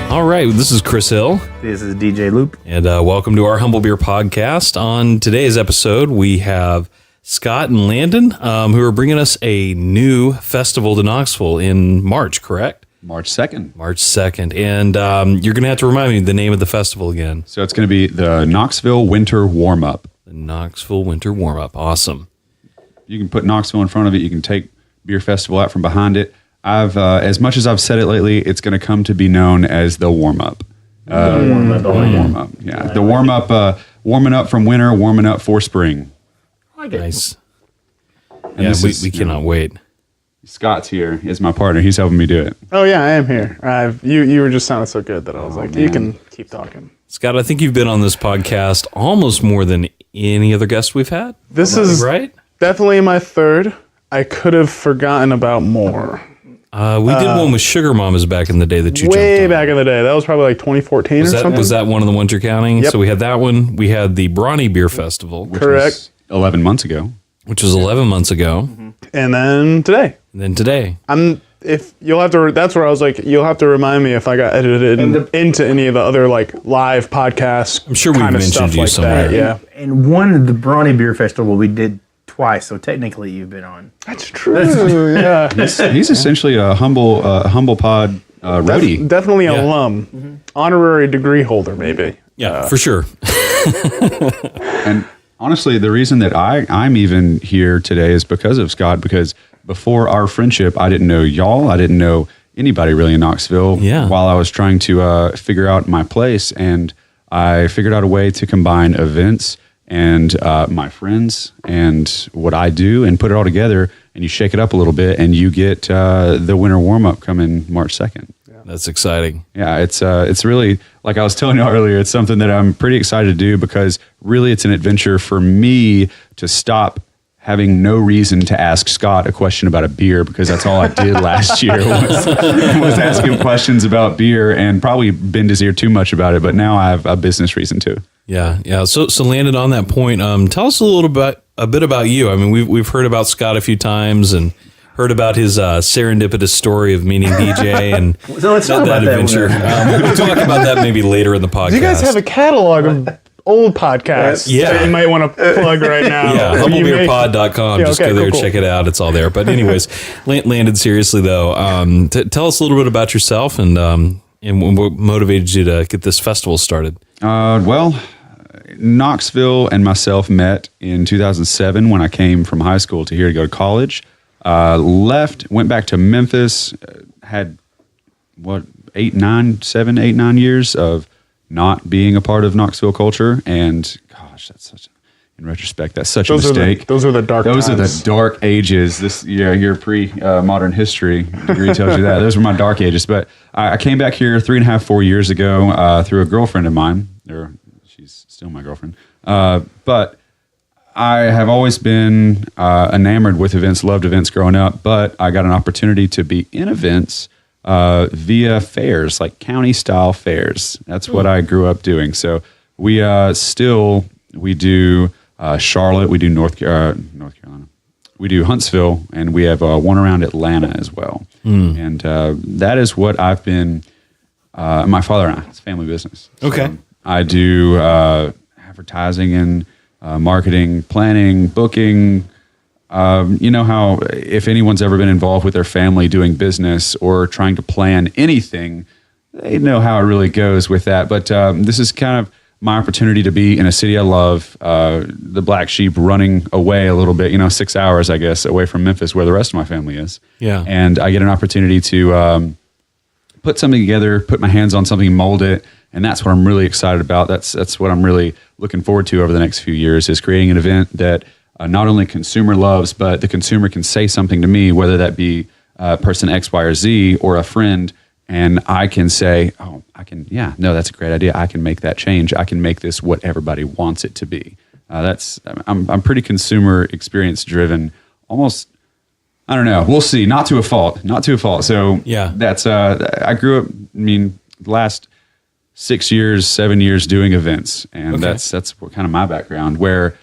All right, this is Chris Hill. This is DJ Loop. And welcome to our Humble Beer Podcast. On today's episode, we have Scott and Landon, who are bringing us a new festival to Knoxville in March, correct? March 2nd. March 2nd. And you're going to have to remind me the name of the festival again. So it's going to be the Knoxville Winter Warm-Up. The Knoxville Winter Warm-Up. Awesome. You can put Knoxville in front of it. You can take Beer Festival out from behind it. I've, as much as I've said it lately, it's going to come to be known as the Warm-Up. Warm-Up. Yeah. The Warm-Up, warming up from winter, warming up for spring. Nice. And Yeah, this we cannot wait. Scott's here is my partner. He's helping me do it. Oh yeah, I am here. You were just sounding so good that I was like, man. you can keep talking. Scott, I think you've been on this podcast almost more than any other guest we've had. This is right. definitely my third. I could have forgotten about more. We did one with Sugar Mamas back in the day that you Way jumped on. back in the day. That was probably like 2014 or something. Was that one of the ones you're counting? Yep. So we had that one. We had the Brawny Beer Festival, Which Correct. was 11 months ago. which was 11 months ago. And then today. And then today. That's where I was like, you'll have to remind me if I got edited into any of the other like live podcasts. I'm sure we've kind of mentioned stuff you like somewhere. that, yeah. And one of the Brawny Beer Festival we did twice, so technically you've been on. That's true. Yeah. He's essentially a humble pod roadie. Definitely Yeah. alum. Honorary degree holder, maybe. Yeah, for sure. And honestly, the reason that I'm even here today is because of Scott, because before our friendship, I didn't know y'all. I didn't know anybody really in Knoxville. Yeah. While I was trying to figure out my place, and I figured out a way to combine events and my friends and what I do and put it all together, and you shake it up a little bit, and you get the winter warm-up coming March 2nd. That's exciting. Yeah, it's really, like I was telling you earlier, it's something that I'm pretty excited to do, because really it's an adventure for me to stop having no reason to ask Scott a question about a beer, because that's all I did last year was ask him questions about beer and probably bend his ear too much about it. But now I have a business reason to. Yeah. So Landon, on that point, tell us a bit about you. I mean, we've heard about Scott a few times and heard about his serendipitous story of meeting DJ and So let's talk about that adventure. one. We'll talk about that maybe later in the podcast. Do you guys have a catalog of old podcasts Yeah. that you might want to plug right now? Yeah, Or you may- humblebeerpod.com. Yeah, Just okay, go there, cool. check it out. It's all there. But anyways, Landon, seriously though, tell us a little bit about yourself and what motivated you to get this festival started. Well, Knoxville and myself met in 2007 when I came from high school to here to go to college. Left, went back to Memphis, had 8, 9 years of not being a part of Knoxville culture. And gosh, in retrospect, that's such a mistake. Those are the dark Those times. are the dark ages. Your pre-modern history degree tells you that. Those were my dark ages. But I came back here 3.5, 4 years ago through a girlfriend of mine. Or she's still my girlfriend. But I have always been enamored with events, loved events growing up. But I got an opportunity to be in events via fairs, like county-style fairs. That's what I grew up doing. So we do Charlotte, we do North Carolina, we do Huntsville, and we have one around Atlanta as well. And that is what I've been. My father and I, it's family business. Okay. So I do advertising and marketing, planning, booking. You know how if anyone's ever been involved with their family doing business or trying to plan anything, they know how it really goes with that. But this is kind of my opportunity to be in a city I love, the black sheep, running away a little bit, 6 hours, I guess, away from Memphis where the rest of my family is. Yeah. And I get an opportunity to put something together, put my hands on something, mold it. And that's what I'm really excited about. That's what I'm really looking forward to over the next few years, is creating an event that not only consumer loves, but the consumer can say something to me, whether that be person X, Y, or Z, or a friend, and I can say, that's a great idea. I can make that change. I can make this what everybody wants it to be. I'm pretty consumer experience driven, almost. I don't know. We'll see. Not to a fault. So Yeah. that's I grew up. The last 6 years, 7 years doing events, and Okay. that's what kind of my background. Where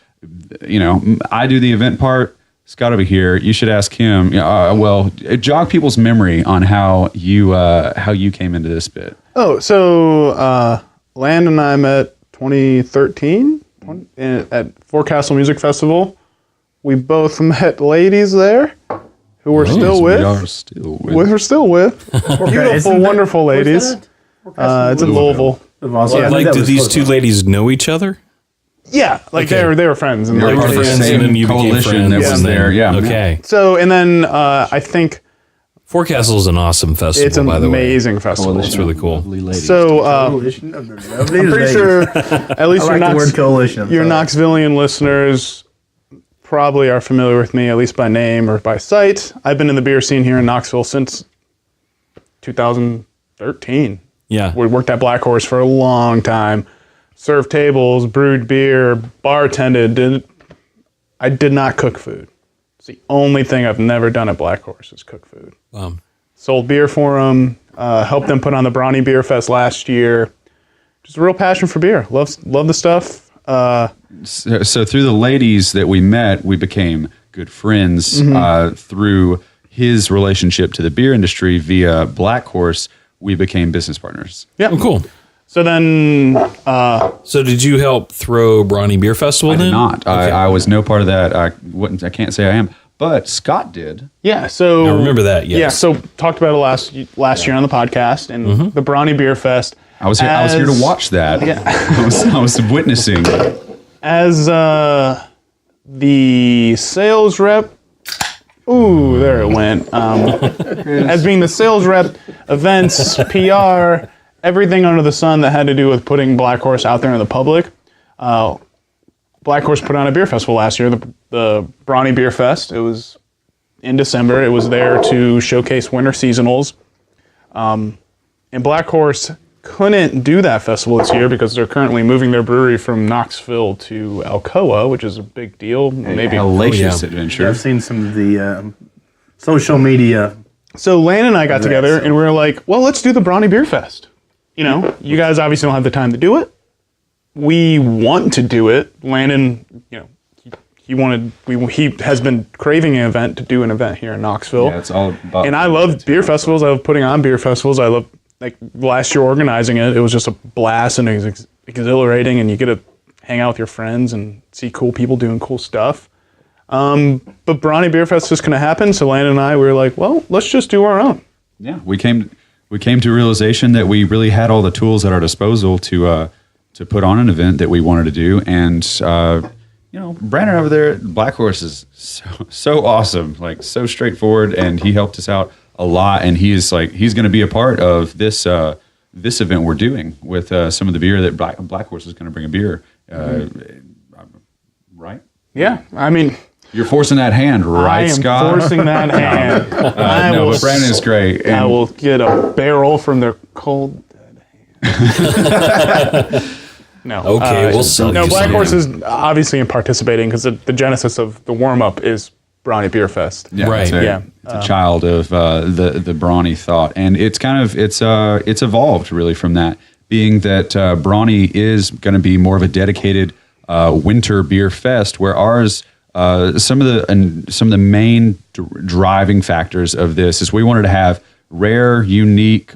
I do the event part. Scott over here, you should ask him. Jog people's memory on how you came into this bit. Oh, so Land and I met 2013 at Forecastle Music Festival. We both met ladies there who we're still with. We're still with. Beautiful, wonderful ladies. It's in Louisville. Do these two ladies know each other? Yeah, they were friends. And They were friends, and then you became coalition friends. that was and there. then- Yeah. Okay. So, and then I think Forecastle is an awesome festival, it's an by the way. amazing festival. It's really cool. So, Coalition of the lovely I'm pretty ladies. sure at least I like the word coalition. I'm your sorry. Knoxvillian listeners probably are familiar with me, at least by name or by sight. I've been in the beer scene here in Knoxville since 2013. Yeah. We worked at Black Horse for a long time. Served tables, brewed beer, bartended. I did not cook food. It's the only thing I've never done at Black Horse is cook food. Sold beer for them, helped them put on the Brawny Beer Fest last year. Just a real passion for beer. Love the stuff. So through the ladies that we met, we became good friends through his relationship to the beer industry via Black Horse. We became business partners. Yeah. Oh, cool. So then, So did you help throw Brawny Beer Festival I then? did not. Okay. I was no part of that. I can't say I am, but Scott did. yeah. So I remember that, yes. Yeah. So talked about it last year on the podcast and the Brawny Beer Fest. I was here to watch that. Yeah. I was witnessing. As the sales rep. Ooh, there it went. As being the sales rep, events, PR, everything under the sun that had to do with putting Black Horse out there in the public. Black Horse put on a beer festival last year, the Brawny Beer Fest. It was in December. It was there to showcase winter seasonals. And Black Horse couldn't do that festival this year because they're currently moving their brewery from Knoxville to Alcoa, which is a big deal. Maybe Hellacious yeah. adventure. I've seen some of the social media. So Lane and I got together and we were like, well, let's do the Brawny Beer Fest. You know, you guys obviously don't have the time to do it. We want to do it. Landon, you know, he has been craving an event to do an event here in Knoxville. Yeah, it's all about. And I love beer festivals. I love putting on beer festivals. I love, like, last year organizing it. It was just a blast and it was exhilarating, and you get to hang out with your friends and see cool people doing cool stuff. But Brawny Beer Fest is going to happen, so Landon and I, we were like, well, let's just do our own. Yeah, we came to a realization that we really had all the tools at our disposal to put on an event that we wanted to do, and Brandon over there at Black Horse is so awesome, like so straightforward, and he helped us out a lot, and he's going to be a part of this event we're doing with some of the beer that Black Horse is going to bring a beer, right? Yeah, I mean, you're forcing that hand, right, I am Scott? forcing that hand. But Brandon is great. I and- will get a barrel from their cold dead hand. No. Okay, we'll sell No, you Black some. Horse is obviously in participating because the genesis of the warm-up is Brawny Beer Fest. Yeah, Right. It's a child of the Brawny thought, and it's kind of it's evolved really from that. Being that Brawny is going to be more of a dedicated winter beer fest, where ours some of the main driving factors of this is we wanted to have rare, unique,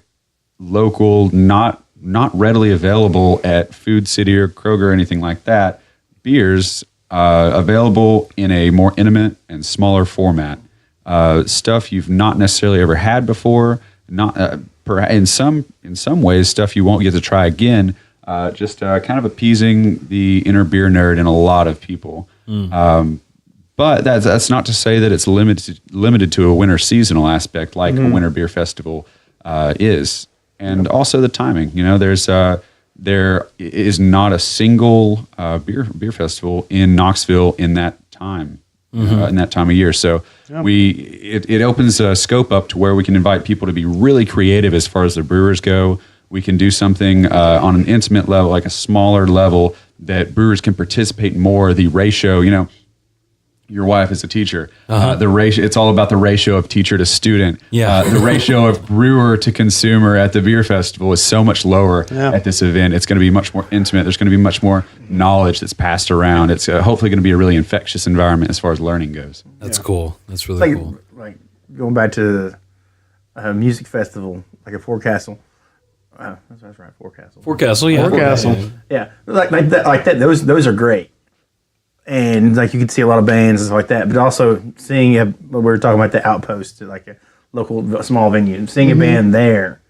local, not readily available at Food City or Kroger or anything like that, beers available in a more intimate and smaller format. Stuff you've not necessarily ever had before, not in some ways stuff you won't get to try again. Just kind of appeasing the inner beer nerd in a lot of people. But that's not to say that it's limited to a winter seasonal aspect like a winter beer festival is. And also the timing. You know, there is not a single beer festival in Knoxville in that time, in that time of year. So it opens a scope up to where we can invite people to be really creative as far as the brewers go. We can do something on an intimate level, like a smaller level, that brewers can participate more. The ratio, your wife is a teacher. The ratio, it's all about the ratio of teacher to student. Yeah. The ratio of brewer to consumer at the beer festival is so much lower at this event. It's going to be much more intimate. There's going to be much more knowledge that's passed around. It's hopefully going to be a really infectious environment as far as learning goes. That's cool. That's really cool. Like going back to a music festival, like a Forecastle. That's right, Forecastle. Forecastle, yeah. Forecastle. Yeah, like that. Those are great, and like you can see a lot of bands and stuff like that. But also seeing we were talking about the Outpost, like a local small venue, seeing a band there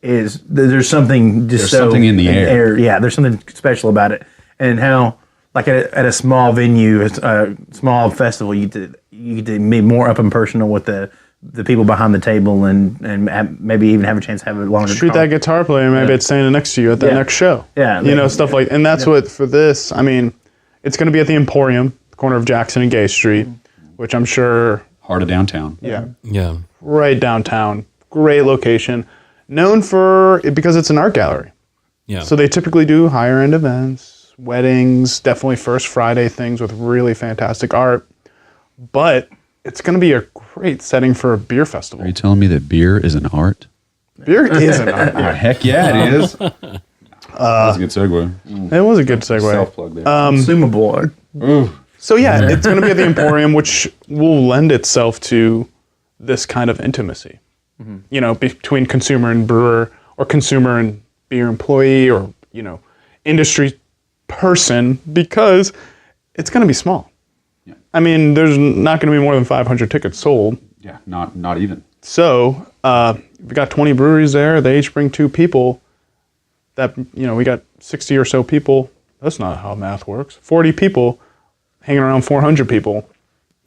there's something just something in the air. Yeah, there's something special about it, and how like at a small venue, a small festival, you get to be more up and personal with the people behind the table and maybe even have a chance to have a longer Shoot that guitar player, maybe it's standing next to you at the next show. Yeah. You know, stuff like, and that's what, for this, I mean, it's going to be at the Emporium, corner of Jackson and Gay Street, which I'm sure. Heart of downtown. Yeah. Yeah. Right downtown. Great location. Known because it's an art gallery. Yeah. So they typically do higher end events, weddings, definitely First Friday things with really fantastic art. But it's going to be a great setting for a beer festival. Are you telling me that beer is an art? Beer is an art. Heck yeah, it is. That's a good segue. It was a good segue. Self-plug there. consumable. So yeah, it's going to be at the Emporium, which will lend itself to this kind of intimacy. You know, between consumer and brewer, or consumer and beer employee, or, you know, industry person, because it's going to be small. Yeah. I mean, there's not going to be more than 500 tickets sold. Yeah, not even. So we got 20 breweries there. They each bring 2 people. That, you know, we got 60 or so people. That's not how math works. 40 people hanging around 400 people.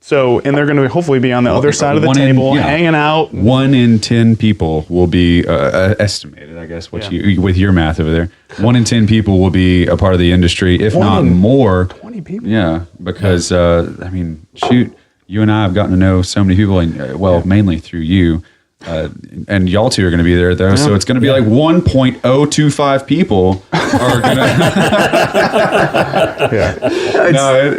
So, and they're going to hopefully be on the other side of the table, hanging out. 1 in 10 people will be estimated, I guess, you with your math over there. 1 in 10 people will be a part of the industry, if not more. 20 people. Yeah, because I mean, shoot, you and I have gotten to know so many people, and mainly through you. And y'all two are going to be there, though. Yeah. So it's going to be like 1.025 people are going to.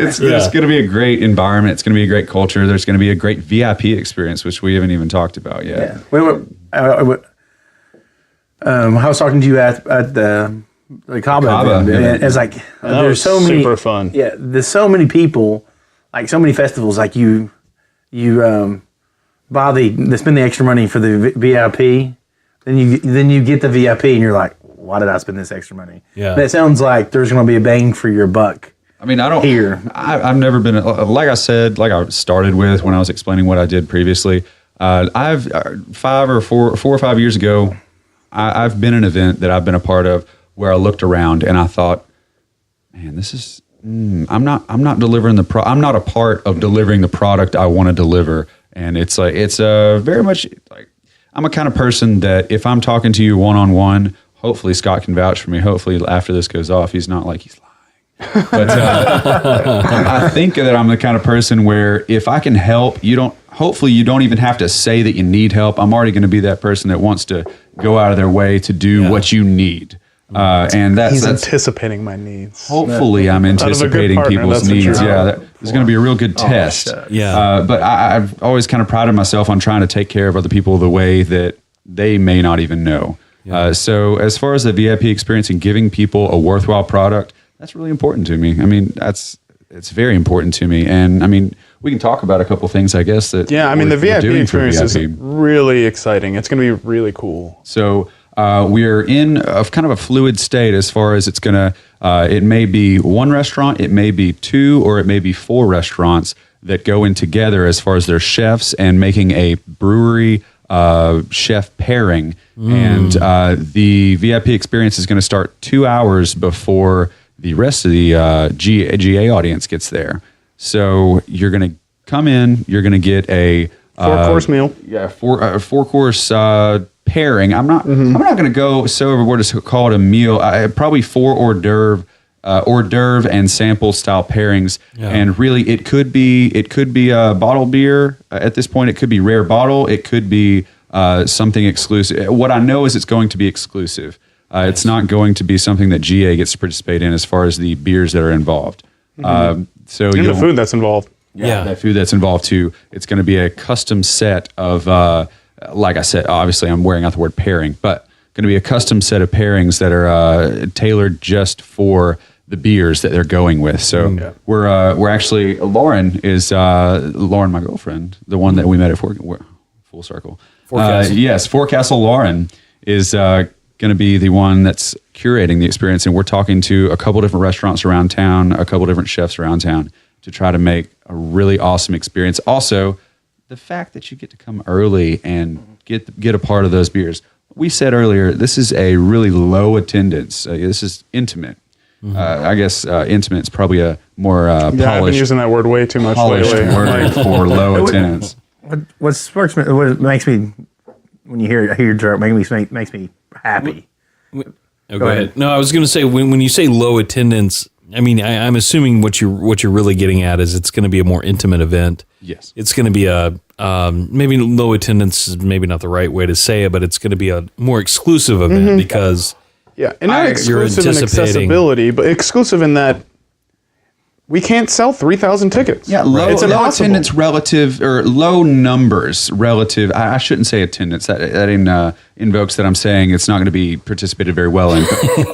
It's going to be a gret environment. It's going to be a great culture. There's going to be a great VIP experience, which we haven't even talked about yet. Yeah. I was talking to you at the Cabo event. Yeah. It's like there's so many super fun. Yeah, there's so many people, like so many festivals. Like you they spend the extra money for the VIP, then you get the VIP and you're like, why did I spend this extra money? Yeah, that sounds like there's going to be a bang for your buck. I mean, I've never been, like I said, like I started with when I was explaining what I did previously. I've 4 or 5 years ago, I've been an event that I've been a part of where I looked around and I thought, man, this is. I'm not delivering I'm not a part of delivering the product I want to deliver. And it's very much like, I'm a kind of person that if I'm talking to you one-on-one, hopefully Scott can vouch for me. Hopefully after this goes off, he's not like he's lying. But I think that I'm the kind of person where if I can help, hopefully you don't even have to say that you need help. I'm already going to be that person that wants to go out of their way to do what you need. And that's anticipating my needs. Hopefully, I'm anticipating people's needs. Yeah, there's going to be a real good test. Yeah. But I've always kind of prided myself on trying to take care of other people the way that they may not even know. Yeah. So as far as the VIP experience and giving people a worthwhile product, that's really important to me. I mean, it's very important to me. And I mean, we can talk about a couple things, I guess. The VIP experience is really exciting. It's going to be really cool. So. We're in kind of a fluid state as far as it's going to, it may be 1 restaurant, it may be 2, or it may be 4 restaurants that go in together as far as their chefs and making a brewery chef pairing. And the VIP experience is going to start 2 hours before the rest of the GA audience gets there. So you're going to come in, you're going to get a 4-course meal. Yeah, 4-course pairing. I'm not going to go so overboard as to call it a meal. Probably 4 hors d'oeuvre and sample style pairings. Yeah. And really, it could be a bottled beer at this point. It could be rare bottle. It could be something exclusive. What I know is it's going to be exclusive. It's not going to be something that GA gets to participate in as far as the beers that are involved. So and the food that's involved. Yeah. that food that's involved too. It's going to be a custom set of, like I said, obviously I'm wearing out the word pairing, but going to be a custom set of pairings that are tailored just for the beers that they're going with. So we're actually, Lauren, my girlfriend, the one that we met at Full Circle. Forecastle. Yes, Forecastle Lauren is going to be the one that's curating the experience, and we're talking to a couple different restaurants around town, a couple different chefs around town to try to make a really awesome experience. Also, the fact that you get to come early and get a part of those beers. We said earlier, this is a really low attendance. This is intimate. I guess intimate is probably a more Yeah, I've been polished, using that word way too much polished lately. word for low attendance. What makes me when you hear your joke makes me happy. Oh, go ahead. No, I was going to say when you say low attendance, I mean I'm assuming what you're really getting at is it's going to be a more intimate event. Yes. It's going to be a maybe low attendance is maybe not the right way to say it, but it's going to be a more exclusive event because Yeah, and not you're exclusive in anticipating- accessibility, but exclusive in that we can't sell 3,000 tickets. Yeah, it's low impossible. attendance relative, or low numbers relative. I shouldn't say attendance. That invokes that I'm saying it's not going to be participated very well in. right.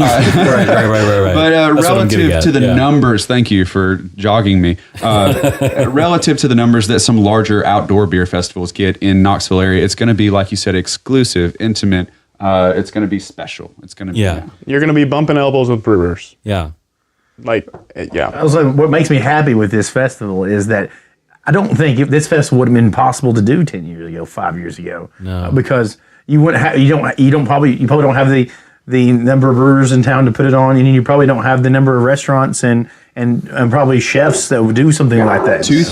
But That's what I'm getting relative at, to the yeah. numbers, thank you for jogging me. Relative to the numbers that some larger outdoor beer festivals get in Knoxville area, it's going to be, like you said, exclusive, intimate. It's going to be special. It's going to be. Yeah. You're going to be bumping elbows with brewers. Yeah. Like, yeah. Also, what makes me happy with this festival is that I don't think this festival would have been possible to do 10 years ago, 5 years ago, because you wouldn't have, you probably don't have the number of brewers in town to put it on, and you probably don't have the number of restaurants and probably chefs that would do something like that. Three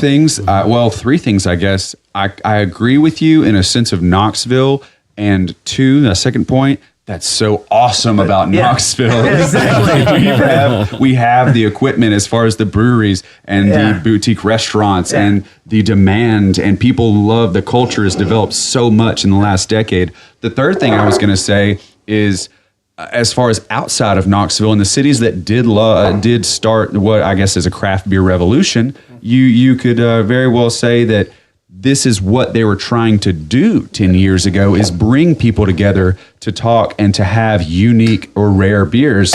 things, I guess. I agree with you in a sense of Knoxville, and two, the second point, that's so awesome about Yeah. Knoxville. Exactly. we have the equipment as far as the breweries and Yeah. the boutique restaurants Yeah. and the demand, and people love the culture has developed so much in the last decade. The third thing I was going to say is, as far as outside of Knoxville and the cities that did start what I guess is a craft beer revolution, you could very well say that this is what they were trying to do 10 years ago, is bring people together to talk and to have unique or rare beers.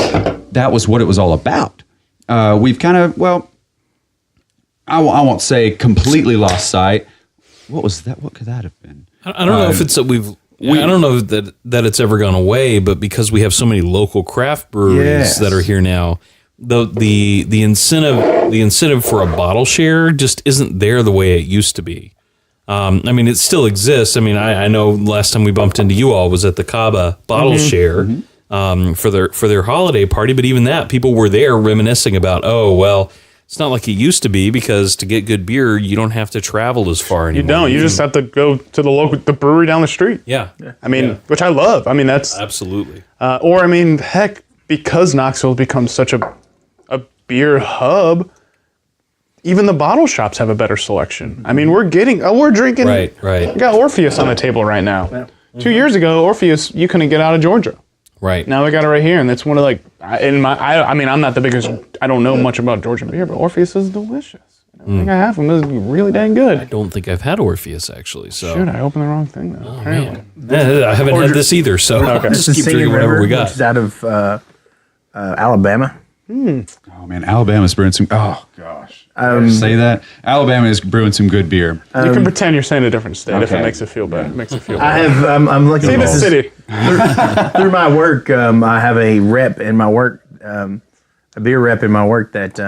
That was what it was all about. We've kind of, I won't say completely lost sight. What was that? What could that have been? I don't know if it's that I don't know that it's ever gone away, but because we have so many local craft breweries Yes. that are here now, the incentive for a bottle share just isn't there the way it used to be. I mean, it still exists. I mean, I know last time we bumped into you all was at the Cava bottle share for their holiday party, but even that, people were there reminiscing about, it's not like it used to be, because to get good beer, you don't have to travel as far anymore. You don't. You just have to go to the brewery down the street. Yeah. I mean, which I love. I mean, that's Absolutely. or I mean, heck, because Knoxville becomes such a beer hub, even the bottle shops have a better selection. I mean, we're drinking. Right. We got Orpheus on the table right now. Yeah. 2 years ago, Orpheus, you couldn't get out of Georgia. Right. Now we got it right here, and that's one of I mean, I'm not the biggest. I don't know much about Georgian beer, but Orpheus is delicious. I think I have them. This is really dang good. I don't think I've had Orpheus actually. So Shoot, I opened the wrong thing though. apparently. Yeah, I haven't had this either. So This just is keep Singing drinking whatever River, we got. which is out of Alabama. Oh man, Alabama's brewing some. Oh gosh, say that. Alabama is brewing some good beer. You can pretend you're saying a different state if it okay. makes it feel better. Makes it feel I better. have. I'm looking Say at the this city. through my work. I have a rep in my work, a beer rep in my work that,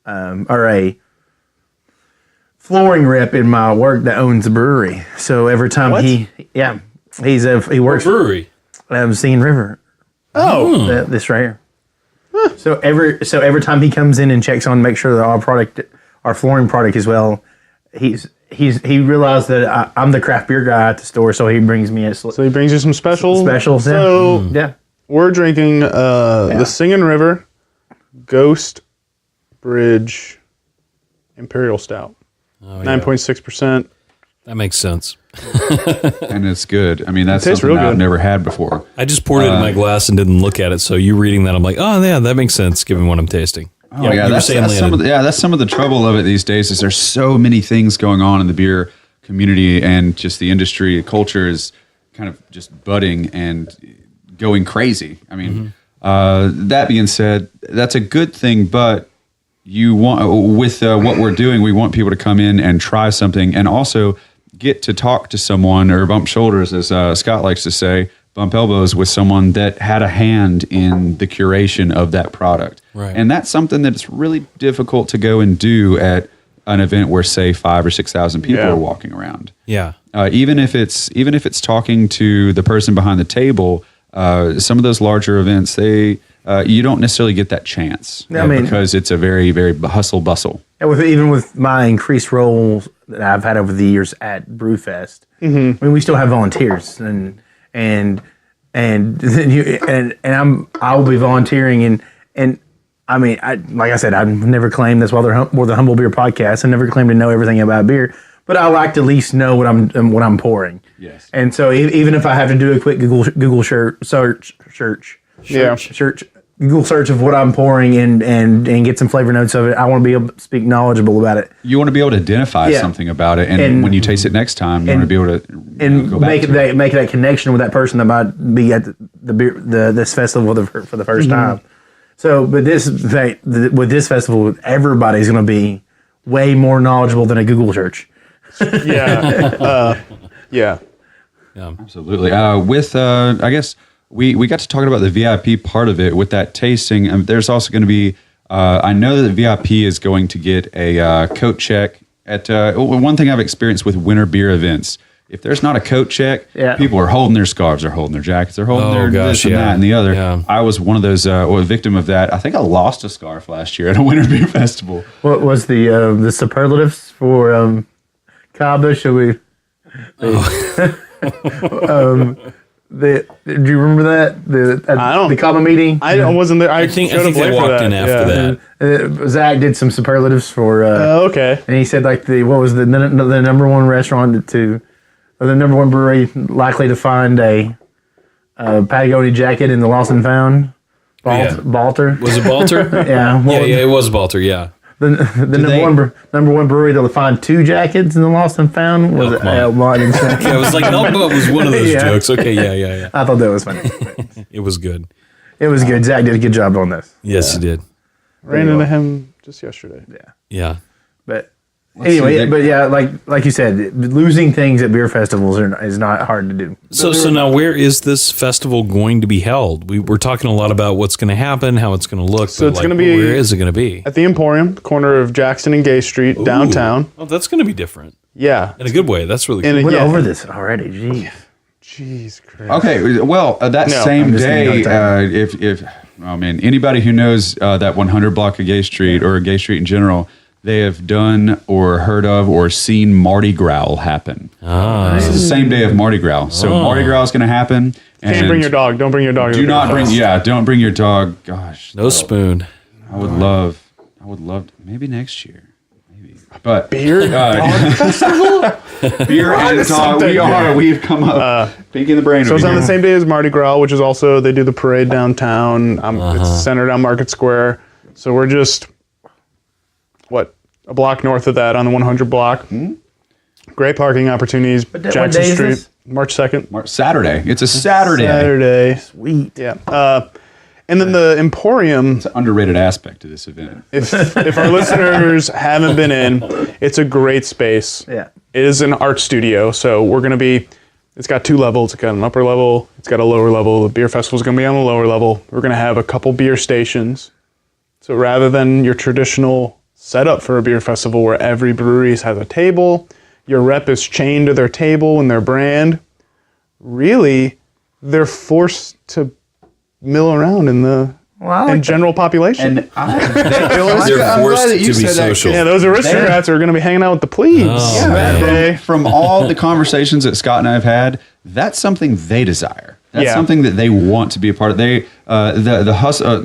or a flooring rep in my work that owns a brewery. So every time What? he works Brewery. Singing River. Oh, This right here. So every time he comes in and checks on, make sure that our flooring product is well, he realized that I'm the craft beer guy at the store, so he brings me so he brings you some specials. specials. Yeah. So Yeah. we're drinking the Singing River Ghost Bridge Imperial Stout. 9.6%. That makes sense. And it's good. I mean, that's tastes something real I've good. never had before. I just poured it in my glass and didn't look at it. So you reading that, I'm like, oh yeah, that makes sense given what I'm tasting. Oh Yeah, yeah, you were saying, Landon. that's some of the trouble of it these days. Is there's so many things going on in the beer community, and just the industry culture is kind of just budding and going crazy. I mean, that being said, that's a good thing, but you want with what we're doing, we want people to come in and try something, and also get to talk to someone or bump shoulders, as Scott likes to say, bump elbows with someone that had a hand in the curation of that product. Right. And that's something that's really difficult to go and do at an event where, say, 5,000 or 6,000 people Yeah. are walking around. Yeah. Even if it's talking to the person behind the table, some of those larger events, you don't necessarily get that chance. I mean- because it's a very, very hustle bustle. And even with my increased roles that I've had over the years at Brewfest, I mean, we still have volunteers, and I'll be volunteering, and I mean, like I said, I've never claimed that's why we're the Humble Beer Podcast. I never claimed to know everything about beer, but I like to at least know what I'm pouring. Yes. And so even if I have to do a quick Google search, Google search of what I'm pouring and get some flavor notes of it, I want to be able to speak knowledgeable about it. You want to be able to identify Yeah. something about it, and And- when you taste it next time, you want to be able to And go back make to it. make that connection with that person that might be at this festival for the first time. So, but with this festival, everybody's going to be way more knowledgeable than a Google search. Yeah. Yeah. Absolutely. I guess we got to talking about the VIP part of it with that tasting. And there's also going to be, I know that VIP is going to get a coat check at one thing I've experienced with winter beer events. If there's not a coat check, Yeah. people are holding their scarves, they're holding their jackets, they're holding Oh, their gosh, this and yeah. that and the other. Yeah. I was one of those, a victim of that. I think I lost a scarf last year at a winter beer festival. What was the superlatives for Cabo? Should we? Do you remember that I don't- the Cabo meeting? I wasn't there. I think showed up they late for walked in after that. Zach did some superlatives for. Okay. And he said like what was the number one restaurant or the number one brewery likely to find a Patagonia jacket in the Lost and Found? Yeah. Balter. Was it Balter? Yeah. Yeah, it was Balter, yeah. The number one brewery to find two jackets in the Lost and Found was Elkmont. Elkmont. Yeah, I was like, Elkmont was one of those Yeah. jokes. Okay, yeah. I thought that was funny. It was good. It was good. Zach did a good job on this. Yes, you did. Ran into him just yesterday. Yeah. But see, anyway, they- but yeah, like you said, losing things at beer festivals is not hard to do. So now where is this festival going to be held? We're talking a lot about what's going to happen, how it's going to look. So but, it's gonna be- where is it going to be? At the Emporium, corner of Jackson and Gay Street, downtown. Oh, that's going to be different Yeah. in a good way. That's really In cool. a- Went yeah. over this already. Jeez. Jeez Christ. Okay, well, that No, same I'm just day, thinking if I mean anybody who knows that 100 block of Gay Street or Gay Street in general, they have done or heard of or seen Mardi Gras happen. This is the same day of Mardi Gras, so Mardi Gras is going to happen. Can't bring your dog. Don't bring your dog. to Do the not beer bring. fest. Yeah, don't bring your dog. Gosh, No spoon. I would love. Maybe next year. Maybe, but Beer dog festival. beer and dog. We've come up. Pinky in the brain. So it's over on the here. same day as Mardi Gras, which is also they do the parade downtown. It's centered on Market Square. So we're just a block north of that on the 100 block. Great parking opportunities. what Jackson day is Street, this? March 2nd. Saturday. It's a Saturday. Saturday. Sweet. Yeah. And then the Emporium, It's an underrated aspect to this event. if our listeners haven't been in, it's a great space. Yeah. It is an art studio, so we're going to be, it's got two levels. It's got an upper level, it's got a lower level. The beer festival's going to be on the lower level. We're going to have a couple beer stations. So rather than your traditional setup for a beer festival where every brewery has a table, your rep is chained to their table and their brand, really, they're forced to mill around in the Well, I like general population. They're forced to be social. Yeah, those aristocrats are going to be hanging out with the plebes. Oh, that day. From all the conversations that Scott and I have had, that's something they desire. That's Yeah. something that they want to be a part of. They the hustle,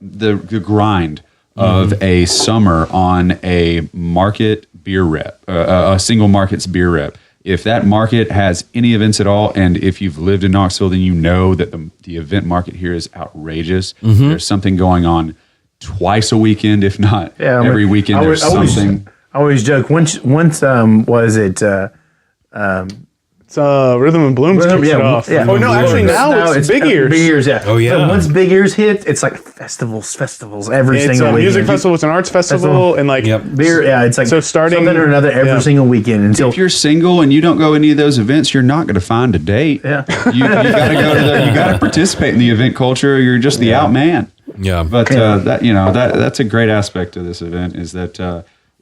the grind of a summer on a market beer rep, a single market's beer rep. If that market has any events at all, and if you've lived in Knoxville, then you know that the event market here is outrageous. There's something going on twice a weekend, if not Yeah, I every mean, weekend. There's something. I always joke. Once was it? It's Rhythm and Blooms kicks it off. yeah. Oh no, actually now it's Big Ears. Big Ears, yeah. Oh, yeah. So once Big Ears hits, it's like festivals every It's single a weekend. music festival. It's an arts festival, and like Yep. Beer, yeah, it's like So starting- something or another every yeah. single weekend until If you're single and you don't go to any of those events, you're not going to find a date. Yeah. You got to go to you got to participate in the event culture. Or you're just the out man. Yeah. But that's a great aspect of this event is that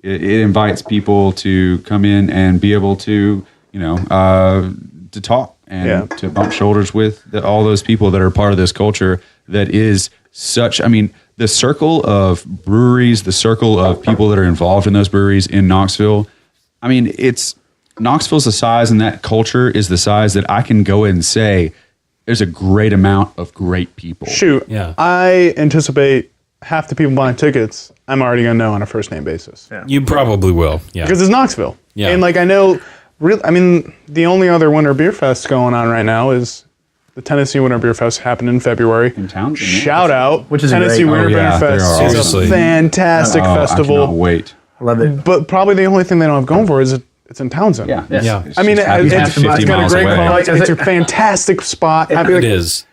it invites people to come in and be able to to talk and to bump shoulders with all those people that are part of this culture that is such. I mean, the circle of breweries, the circle of people that are involved in those breweries in Knoxville. I mean, Knoxville's the size, and that culture is the size that I can go and say there's a great amount of great people. shoot, Yeah. I anticipate half the people buying tickets I'm already gonna know on a first name basis. Yeah. You probably will. Yeah. Because it's Knoxville. Yeah. And like I know, the only other Winter Beer Fest going on right now is the Tennessee Winter Beer Fest happened in February. In Townsend, yeah. Shout out, Which is Tennessee great. Winter Oh, yeah, Beer they Fest are is awesome. a fantastic I cannot festival. wait. I love it. But probably the only thing they don't have going for it is it's in Townsend. Yeah. Yeah. It's I mean, just happens to be it's 50 got a miles great away. quality. It's a fantastic spot. I mean, It is.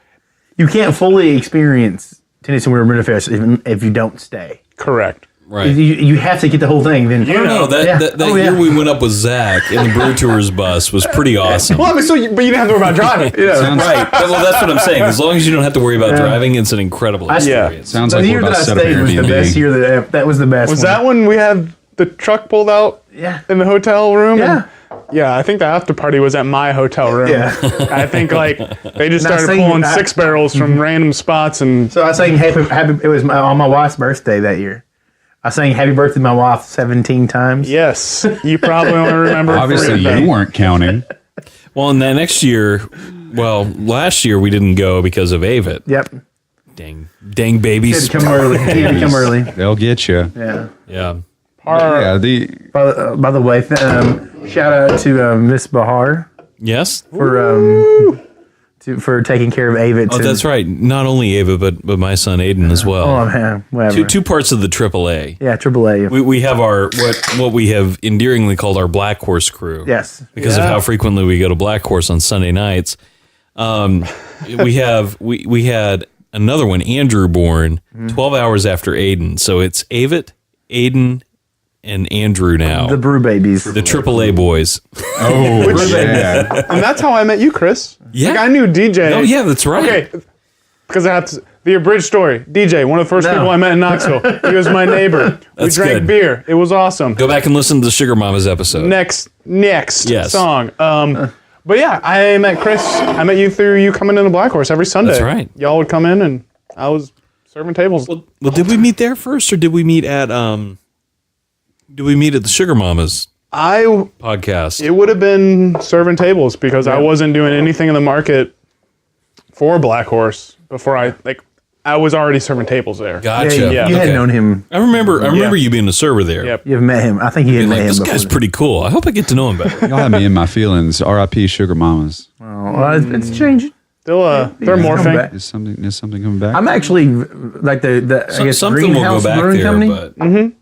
You can't fully experience Tennessee Winter Beer Fest if you don't stay. correct. Right. You have to get the whole thing. Then No, that Yeah. that Oh, year yeah. we went up with Zach in the Brew Tours bus was pretty awesome. Well, I mean, but you didn't have to worry about driving. Sounds, Right. Well, that's what I'm saying. As long as you don't have to worry about driving, it's an incredible experience. sounds the like we're year about that to I set up stayed was the best Airbnb. year. That was the best. Was one. that when we had the truck pulled out Yeah. in the hotel room? Yeah. Yeah, I think the after party was at my hotel room. Yeah. I think like they just Now, started saying pulling that- 6 barrels from random spots and So I sang happy. It was on my wife's birthday that year. I sang "Happy Birthday" to my wife 17 times. yes, you probably only remember. Obviously, 3 of them. you weren't counting. Well, and then next year, last year we didn't go because of Avit. Yep. Dang He had babies. to come early. He had to come early. They'll get you. Yeah. Yeah. Yeah, By the way, shout out to Miss Bahar Yes. for taking care of Avit. Oh, that's right. Not only Ava, but my son Aiden as well. Oh man, whatever. Two parts of the AAA. Yeah, AAA. We have our what we have endearingly called our Black Horse crew. Yes. Because of how frequently we go to Black Horse on Sunday nights. We had another one, Andrew, born 12 hours after Aiden. So it's Avit, Aiden, and Andrew now. The Brew Babies. The AAA boys. oh, yeah. And that's how I met you, Chris. Yeah. Like I knew DJ. Oh yeah, that's right. Okay. Because I have to. The abridged story. DJ, one of the first No. people I met in Knoxville. He was my neighbor. That's we drank good. beer. It was awesome. Go back and listen to the Sugar Mamas episode. Next Yes. song. But yeah, I met Chris. I met you through you coming into Black Horse every Sunday. That's right. Y'all would come in and I was serving tables. Well, did we meet there first, or did we meet at the Sugar Mamas It podcast? would have been serving tables because I wasn't doing anything in the market for Black Horse before I was already serving tables there. Gotcha. Yeah, you had known him. I remember you being a server there. Yep. You've met him. I think you had Being met like, him this before. guy's pretty cool. I hope I get to know him better. Y'all had me in my feelings. R.I.P. Sugar Mamas. Well, it's changing. They're Come morphing. back. Is something coming back? I'm actually like the I guess Something will go Greenhouse back Brewing there, Company. but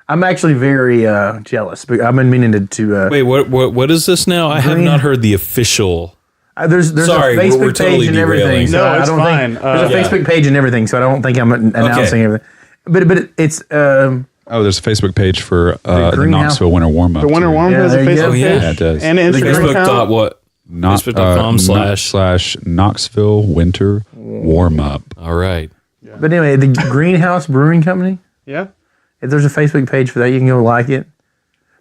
I'm actually very jealous. But I've been meaning to. wait, what is this now? I have Green- not heard the official. There's Sorry, a Facebook we're page totally and everything. derailing. So No, I it's don't fine. Think, there's a Yeah. Facebook page and everything, so I don't think I'm announcing everything. But it's oh, there's a Facebook page for the Greenhouse- Knoxville Winter Warm Up. The Winter Warm Yeah, has a there you Facebook go. Oh, page. yeah. Yeah, it does. And an Instagram Facebook account. dot what? Facebook.com slash. Knoxville Winter Warm Up. All right. but anyway, the Greenhouse Brewing Company. Yeah. If there's a Facebook page for that, you can go like it.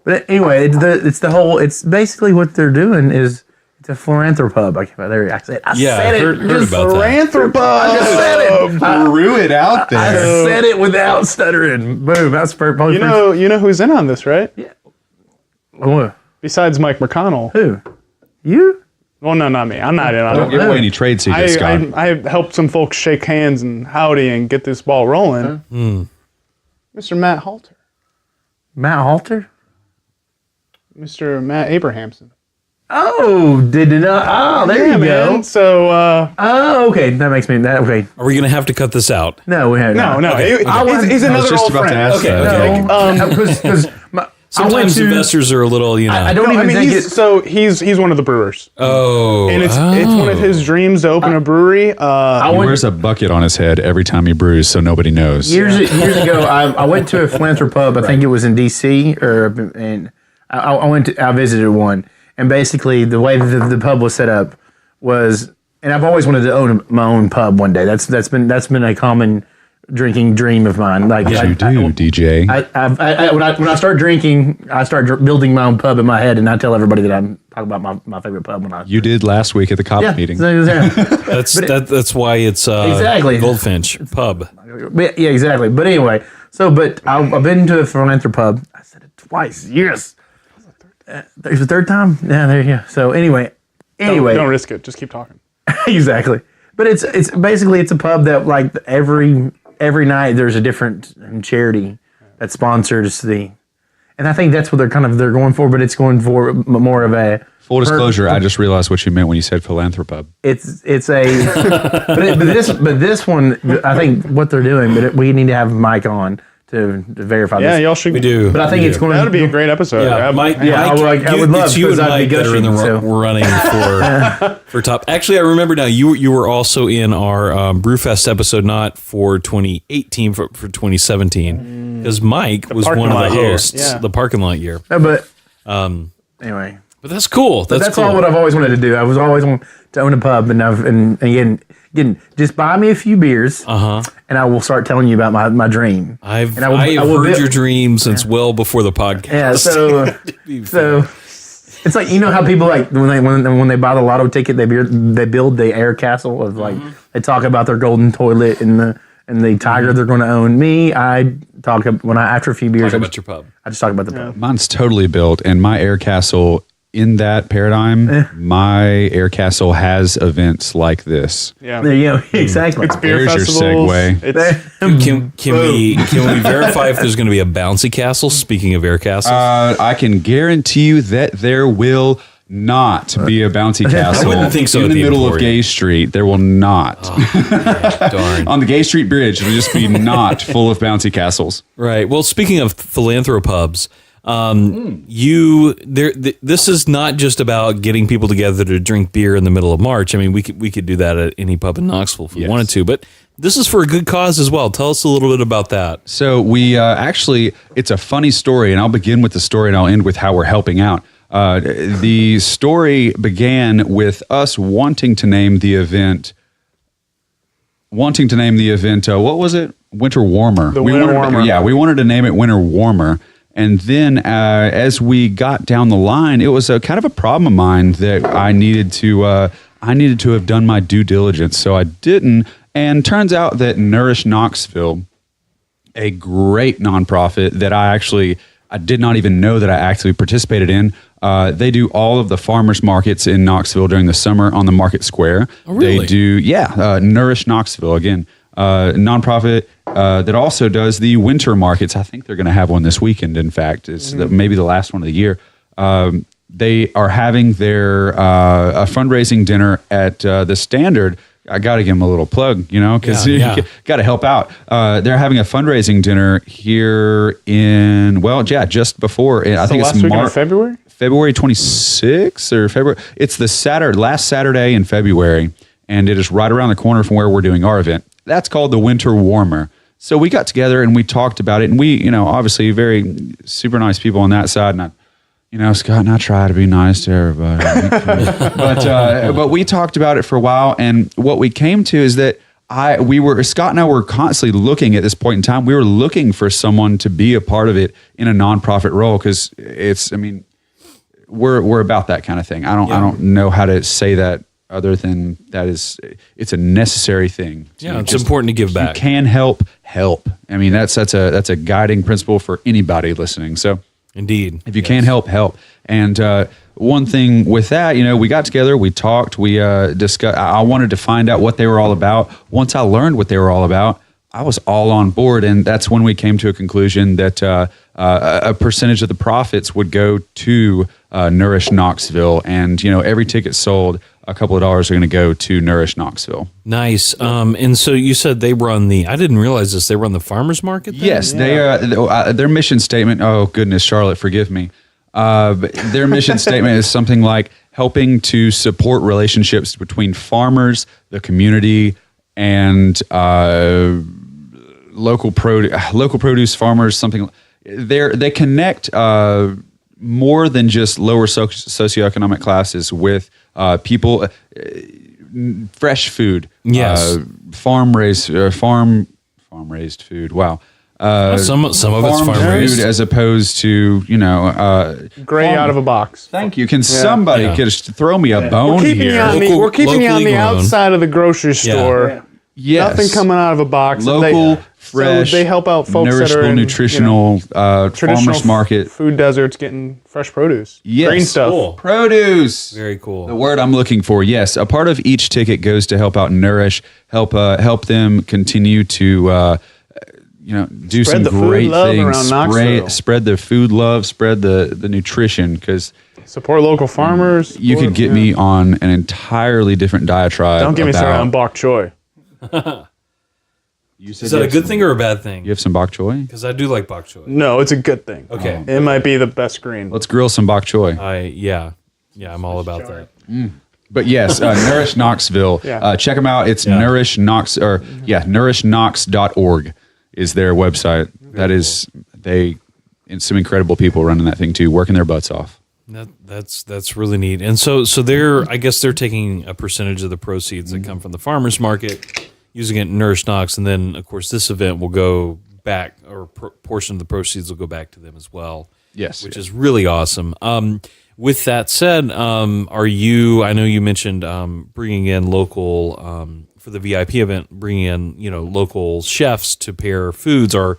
But anyway, it's the whole. It's basically what they're doing is it's a philanthropub. I said Yeah, I heard about that. Philanthropist. I just said it. Brew it out I there. said it without stuttering. Boom. That's probably You know who's in on this, right? Who? Besides Mike McConnell. You? Well, no, not me. I'm not in on Don't it. give away any trade secrets, Scott. I helped some folks shake hands and howdy and get this ball rolling. Mr. Matt Halter. Matt Halter? Mr. Matt Abrahamson. Oh, did not. Oh, there you go. Man. So Oh, okay. That makes me. That okay. Are we going to have to cut this out? No, we have no. Okay. He's I another was just old about to friend. ask Okay, that. okay. Because Sometimes investors are a little, I don't No, even I mean, think he's one of the brewers, Oh. and it's one of his dreams to open a brewery. I He went wears a bucket on his head every time he brews, so nobody knows. years ago. I went to a philanthropub. I think it was in D.C. and I visited one, and basically the way the pub was set up was, and I've always wanted to own my own pub one day. That's been a common drinking dream of mine. Like Yes, you do, DJ. when I start drinking, I start building my own pub in my head, and I tell everybody that I'm talking about my favorite pub when I. You did last week at the COP meeting. That's why it's Exactly. Goldfinch Pub. Yeah, exactly. But anyway, I've been to a philanthropub. I said it twice. Yes. It was the third time. Yeah, there you go. So anyway, Don't risk it. Just keep talking. exactly. But it's basically it's a pub that like every night there's a different charity that sponsors and I think that's what they're going for. But it's going for more of a Full disclosure, I just realized what you meant when you said philanthropub. It's a but this one I think what they're doing. But we need to have Mike on to verify Yeah, this. y'all should. We do. But I think it's going That would be a great episode. Yeah, Mike. Yeah, Mike, I would love, it's you and because I'd be Mike that are in the gushing, so. running for top. Actually, I remember now. You were also in our Brewfest episode, not for 2018, for 2017, because Mike was one parking of the lot year. hosts. Yeah. The parking lot year. But anyway, But that's cool. that's cool. all what I've always wanted to do. I was always wanting to own a pub, and again, just buy me a few beers, and I will start telling you about my dream. I've And I will heard build- your dream since well before the podcast. Yeah, so it's like, you know how people like when they buy the lotto ticket, they build the air castle of like they talk about their golden toilet and the tiger they're going to own. Me, I talk after a few beers, Talk about your pub. I just talk about the pub. Mine's totally built, and my air castle, in that paradigm, my air castle has events like this. Yeah. There you go. Exactly. It's beer There's your festivals. segue. It's Can we verify if there's going to be a bouncy castle? Speaking of air castles, I can guarantee you that there will not be a bouncy castle wouldn't think so in at the the middle of Emporium. Gay Street. There will not. darn. On the Gay Street Bridge, it'll just be not full of bouncy castles. Right. Well, speaking of philanthropubs, this is not just about getting people together to drink beer in the middle of March. I mean, we could do that at any pub in Knoxville if we wanted to, but this is for a good cause as well. Tell us a little bit about that. So we actually, it's a funny story, and I'll begin with the story and I'll end with how we're helping out. The story began with us wanting to name the event. What was it? Winter Warmer. Winter Warmer. Yeah, we wanted to name it Winter Warmer. And then as we got down the line, it was a kind of a problem of mine that I needed to have done my due diligence. So I didn't. And turns out that Nourish Knoxville, a great nonprofit that I did not even know that I actually participated in. They do all of the farmers markets in Knoxville during the summer on the Market Square. Oh, really? They do, Nourish Knoxville again. Nonprofit that also does the winter markets. I think they're going to have one this weekend. In fact, it's maybe the last one of the year. They are having their a fundraising dinner at the Standard. I got to give them a little plug, because you got to help out. They're having a fundraising dinner here just before. I think last it's weekend of February. February 26th or February. It's the last Saturday in February, and it is right around the corner from where we're doing our event. That's called the Winter Warmer. So we got together and we talked about it, and we, obviously very super nice people on that side. And Scott and I try to be nice to everybody, but we talked about it for a while, and what we came to is that Scott and I were constantly looking at this point in time. We were looking for someone to be a part of it in a nonprofit role because we're about that kind of thing. I don't know how to say that other than that it's a necessary thing. Yeah, it's important to give back. You can help. I mean, that's a guiding principle for anybody listening. So Indeed. if you can help. And one thing with that, we got together, we talked, we discussed. I wanted to find out what they were all about. Once I learned what they were all about, I was all on board, and that's when we came to a conclusion that a percentage of the profits would go to Nourish Knoxville, and every ticket sold, a couple of dollars are going to go to Nourish Knoxville. Nice. And so you said they run I didn't realize this. They run the farmers market then? Yes, they are. Their mission statement. Oh goodness, Charlotte, forgive me. Their mission statement is something like helping to support relationships between farmers, the community, and local produce farmers. Something they connect more than just lower socioeconomic classes with people. Fresh food, Yes. farm raised food. Wow. Some of it's farm food raised. as opposed to Gray out of a box. Thank you. Can somebody just throw me a bone We're keeping you here? on the, Local- we're keeping you on locally the grown. outside of the grocery store. Yeah. Yes. Nothing coming out of a box. Local, fresh, So they help out folks that nourishable, are in, nutritional traditional farmers market. food deserts getting fresh produce. Yes. Green stuff. Cool. Produce. Very cool. The word I'm looking for. Yes, a part of each ticket goes to help out Nourish, help them continue to do Spread some the food great love things. around Knoxville. Spread the food love, spread the nutrition, because Support local farmers. you could get me on an entirely different diatribe. Don't get me started on about- bok choy. You said Is that you a have good some- thing or a bad thing? You have some bok choy? Because I do like bok choy. No, it's a good thing. Okay. It might be the best green. Let's grill some bok choy. Yeah, I'm all about that. But yes, Nourish Knoxville. Yeah. Check them out. It's Nourish Knox nourishknox.org is their website. That is and some incredible people running that thing too, working their butts off. That's really neat. And so I guess they're taking a percentage of the proceeds that come from the farmers market, using it in Nourish Knox, and then of course this event will go back, or a portion of the proceeds will go back to them as well. Yes. which is really awesome. With that said, I know you mentioned bringing in local for the VIP event, bringing in local chefs to pair foods. Are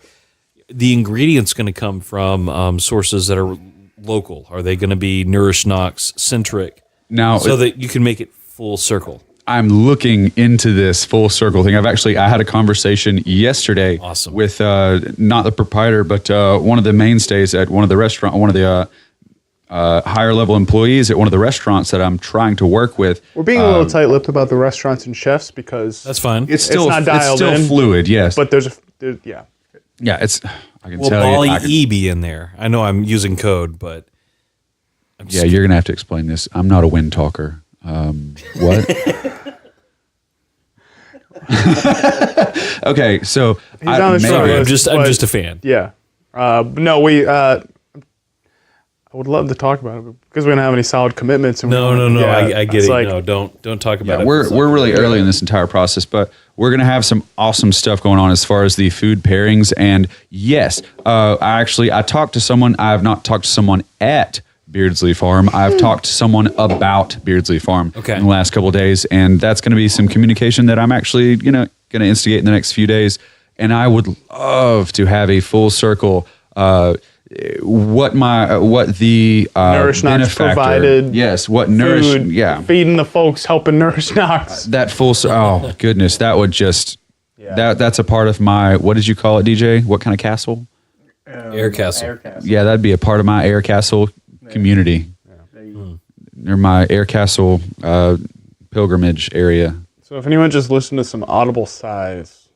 the ingredients going to come from sources that are local? Are they going to be Nourish Knox centric? Now, So that you can make it full circle. I'm looking into this full circle thing. I had a conversation yesterday Awesome. with not the proprietor, but one of the mainstays at one of the restaurant, one of the higher level employees at one of the restaurants that I'm trying to work with. We're being a little tight-lipped about the restaurants and chefs because That's fine. It's still not dialed in, fluid, yes. but there's yeah. yeah, it's. I can Will tell Bali you. I can- E be in there? I know I'm using code, but Yeah, you're gonna have to explain this. I'm not a wind talker. What? Okay, so on the show. sorry, I'm But- just a fan. Yeah. No, I would love to talk about it but because we don't have any solid commitments. And No. yeah, I get it's it. like- No, don't talk about yeah, it. we're really early in this entire process, but we're gonna have some awesome stuff going on as far as the food pairings. And yes, I talked to someone. I have not talked to someone at Beardsley Farm. I've talked to someone about Beardsley Farm Okay. in the last couple of days, and that's going to be some communication that I'm actually going to instigate in the next few days. And I would love to have a full circle. What the Nourish Knox benefactor- provided yes, what Nourish, food, yeah, feeding the folks, helping Nourish Knox. that oh goodness, that would just that's a part of my, what did you call it, DJ? What kind of castle? Air Castle. Air Castle. Yeah, that'd be a part of my Air Castle community, or my Air Castle pilgrimage area. So if anyone just listened to some audible sighs,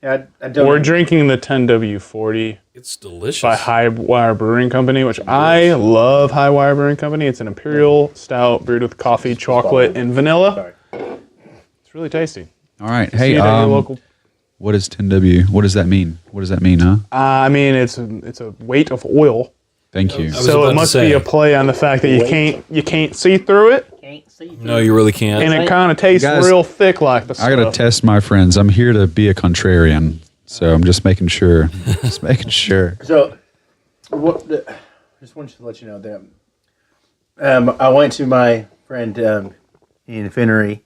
Yeah, I don't. we're drinking the 10W40 It's delicious. by Highwire Brewing Company, which I love. Highwire Brewing Company. It's an imperial stout brewed with coffee, chocolate, and vanilla. It's really tasty. All right, See hey, it at your local. what is 10W? What does that mean? What does that mean, huh? I mean, it's a weight of oil, Thank you. was so about it to must say. be a play on the fact that you can't see through it, No, you really can't. and it kind of tastes Guys, real thick like the I gotta stuff. test my friends. I'm here to be a contrarian, so I'm just making sure. Just making sure. So, just wanted to let you know that I went to my friend Ian Finnery.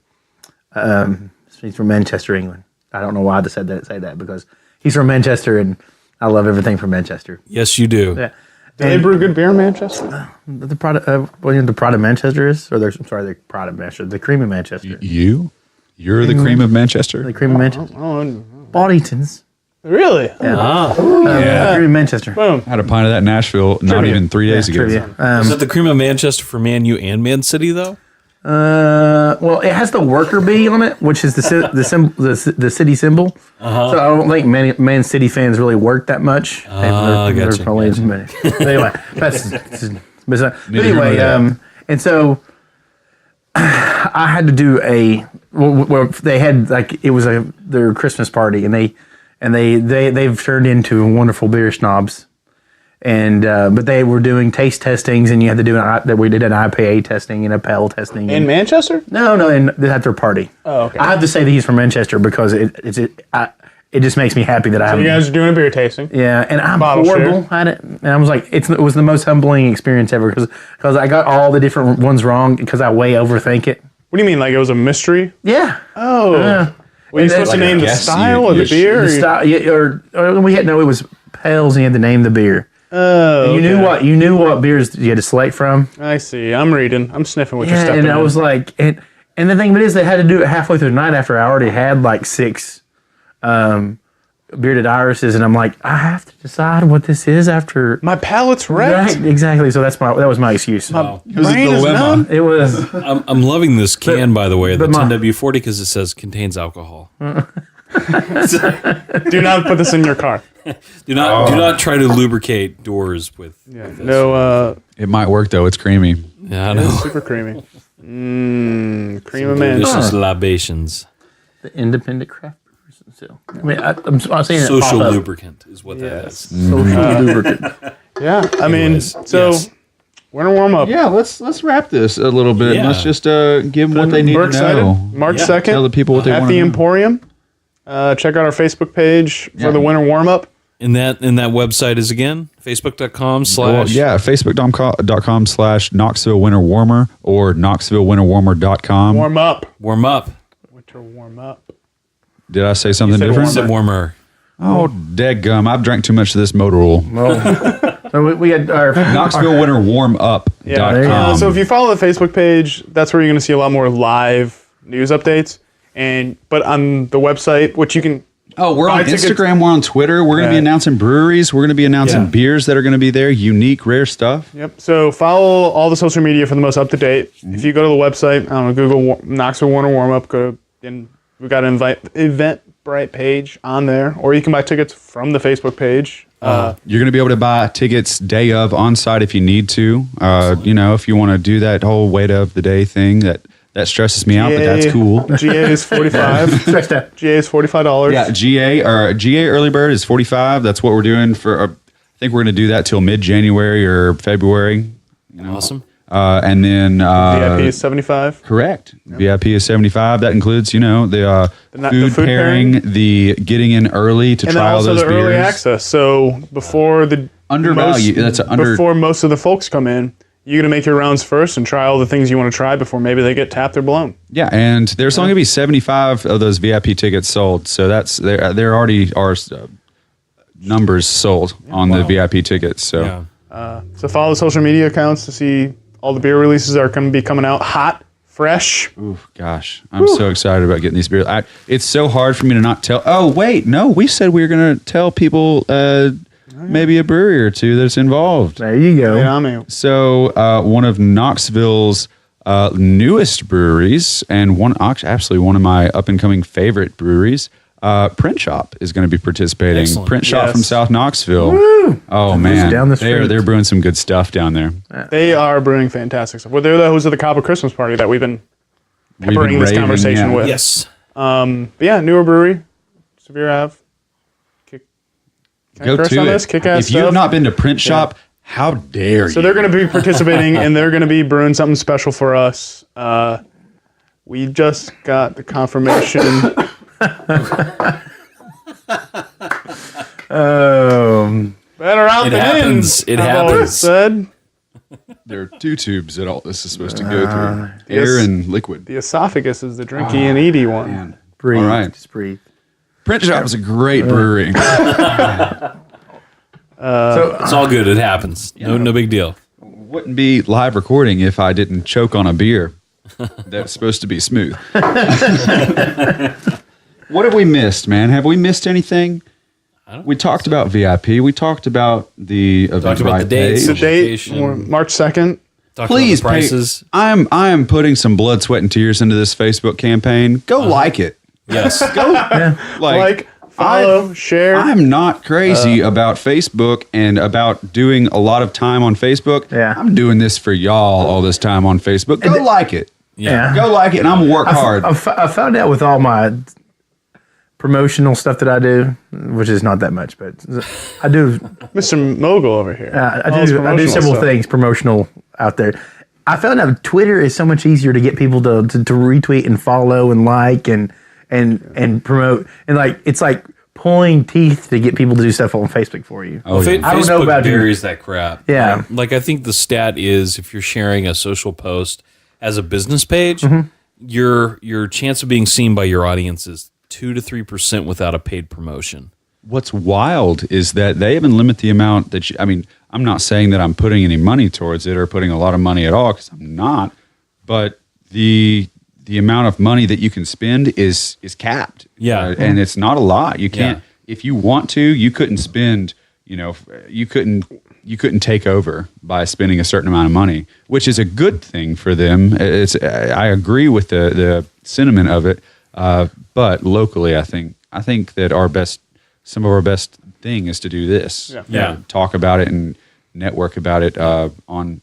He's from Manchester, England. I don't know why I say that because he's from Manchester, and I love everything from Manchester. Yes, you do. Yeah. Do they brew good beer in Manchester? The Pride of the Pride of Manchester is, or the Pride of Manchester, the Cream of Manchester, You're the cream of Manchester. the Cream of Manchester. Oh, Boddington's Really? Cream of Manchester. Boom. I had a pint of that in Nashville not Trivia. even 3 days ago. Trivia. Is it the cream of Manchester for Man U and Man City though? Well, it has the worker bee on it, which is the city symbol. So I don't think Man City fans really work that much. Gotcha. But anyway, but Neither anyway, nor that. and so I had to do well, they had like it was their Christmas party, and they've turned into wonderful beer snobs. And but they were doing taste testings, and you had to do we did an IPA testing and a PEL testing. In Manchester? No, and at their party. Oh, okay. I have to say that he's from Manchester because it just makes me happy that I You guys are doing a beer tasting. yeah, and I'm Bottle horrible at it. And I was like, it was the most humbling experience ever because I got all the different ones wrong because I way overthink it. What do you mean? Like it was a mystery? Yeah. Oh. Were you supposed to like name the guess style you- of the you- beer? The style, yeah, or we had it was Pales, and you had to name the beer. Oh, You knew okay. you knew what beers you had to select from. I see. I'm reading. I'm sniffing what you're Yeah, stepping and I in. was like, and the thing of it is, they had to do it halfway through the night after I already had like 6 bearded irises, and I'm like, I have to decide what this is after. My palate's wrecked. Right, exactly. So that was my excuse. It was a Brain is dilemma. numb. It was. I'm loving this can, by the way, the but my- 10W40, because it says contains alcohol. Do not put this in your car. Do not try to lubricate doors with. with this. No, It might work though. It's creamy. Yeah, I know. super creamy. Cream of man. Delicious libations. The independent craft brewers still. I mean, I'm saying it Social pop up. lubricant is what that is. Social lubricant. Yeah, I mean, Anyways, so yes. winter warm up. Yeah, let's wrap this a little bit. Yeah. Let's just give them what they need We're to excited. know. March Yeah. 2nd Tell the people what they at want the to know. Emporium. Check out our Facebook page Yeah. for the winter warm up. And that website is again facebook.com/ Well, yeah, facebook.com/Knoxville Winter Warmer or KnoxvilleWinterWarmer.com. Warm up. warm up. Winter warm up. Did I say something said different? Sit warmer. Oh, dadgum. I've drank too much of this motor oil. So we had our KnoxvilleWinterWarmup.com. Yeah. So if you follow the Facebook page, that's where you're going to see a lot more live news updates. But on the website, which you can. Oh, we're on buy tickets- Instagram. We're on Twitter. We're going to be Yeah. announcing breweries. We're going to be announcing Yeah. beers that are going to be there. Unique, rare stuff. Yep. So follow all the social media for the most up to date. Mm-hmm. If you go to the website, I don't know, Google Knoxville Winter Warm Up, and we've got an Eventbrite page on there, or you can buy tickets from the Facebook page. You're going to be able to buy tickets day of on site if you need to. If you want to do that whole wait of the day thing, that stresses me out, but that's cool. GA is $45. stretched out. GA is $45. Yeah, GA early bird is $45. That's what we're doing for. I think we're going to do that till mid-January or February. Awesome. And then VIP is $75. correct. VIP is $75. That includes the The food food pairing, the getting in early to And then try all also those the beers. early access. So before the Undervalue. That's an under. before most of the folks come in, you're gonna make your rounds first and try all the things you want to try before maybe they get tapped or blown. Yeah, and there's only going to be 75 of those VIP tickets sold. So that's there already are numbers sold on the VIP tickets. So Yeah. So follow the social media accounts to see all the beer releases that are going to be coming out hot, fresh. Oof, gosh, I'm so excited about getting these beers. It's so hard for me to not tell. Oh, wait, no, we said we were going to tell people maybe a brewery or two that's involved. There you go. Yeah, I mean, So one of Knoxville's newest breweries and absolutely one of my up-and-coming favorite breweries, Print Shop, is going to be participating. Excellent. Print Shop Yes. from South Knoxville. Oh, man. down the street. They're brewing some good stuff down there. they are brewing fantastic stuff. Well, they're the hosts of the Copper Christmas Party that we've been peppering this raving, conversation yeah. with. Yes. But yeah, newer brewery, Severe Ave. Can I Go curse to on it. this? Kick-ass If you have stuff? not been to Print Shop, how dare you? So they're going to be participating, and they're going to be brewing something special for us. We just got the confirmation. Better out It than happens. in. It I've always happens. said There are two tubes that all this is supposed to go through: air yes. and liquid. the esophagus is the drinky and eaty one. Man. Breathe. All right. Just breathe. Print Shop is a great brewery. It's all good. It happens. No big deal. Wouldn't be live recording if I didn't choke on a beer that's supposed to be smooth. What have we missed, man? Have we missed anything? We talked about VIP. We talked about the event Talked about the dates. page. The date, Location. March 2nd. Talk Please about the prices. I am putting some blood, sweat, and tears into this Facebook campaign. Go like it. Yes. Like, follow, share. I'm not crazy about Facebook and about doing a lot of time on Facebook. Yeah. I'm doing this for y'all all this time on Facebook. Go like it. Yeah. Go like it, and I'm gonna work hard. I found out with all my promotional stuff that I do, which is not that much, but I do. Mr. Mogul over here. I do several things promotional out there. I found out Twitter is so much easier to get people to retweet and follow and like and promote, and like it's like pulling teeth to get people to do stuff on Facebook for you. Oh, yeah. I don't know Facebook about you. varies that crap. Yeah. Like I think the stat is if you're sharing a social post as a business page, Mm-hmm. your chance of being seen by your audience is 2 to 3% without a paid promotion. What's wild is that they even limit the amount that you, I mean, I'm not saying that I'm putting any money towards it or putting a lot of money at all, because I'm not, but the amount of money that you can spend is capped. Yeah. And it's not a lot. You can't, Yeah. if you want to, you couldn't spend, you couldn't take over by spending a certain amount of money, which is a good thing for them. I agree with the sentiment of it. But locally, I think that some of our best thing is to do this. Yeah. Talk about it and network about it on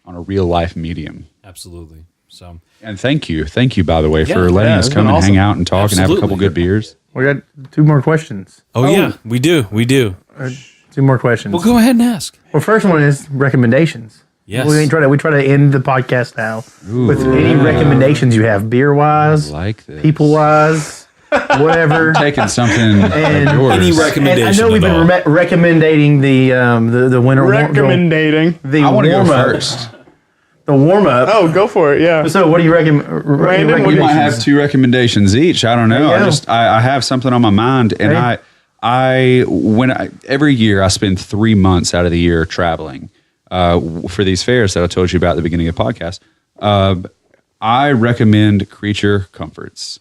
a real life medium. Absolutely. So And thank you, by the way, for Yeah. letting Yeah, us it's come been and hang awesome. out and talk and have a couple Absolutely. good beers. We got 2 more questions. yeah, we do. 2 more questions. Well, go ahead and ask. Well, first one is recommendations. Yes. We try to end the podcast now with any recommendations you have, beer wise, Like this. people wise, whatever. Taking something And of yours. Any And recommendation? I know we've at been all. recommending the winter Recommendating. the I want to go warm up. first. The warm up. Oh, go for it. Yeah. So what do you recommend? Brandon, We might have 2 recommendations each. I don't know. There you go. I have something on my mind, and Hey. every year I spend 3 months out of the year traveling for these fairs that I told you about at the beginning of the podcast. I recommend Creature Comforts.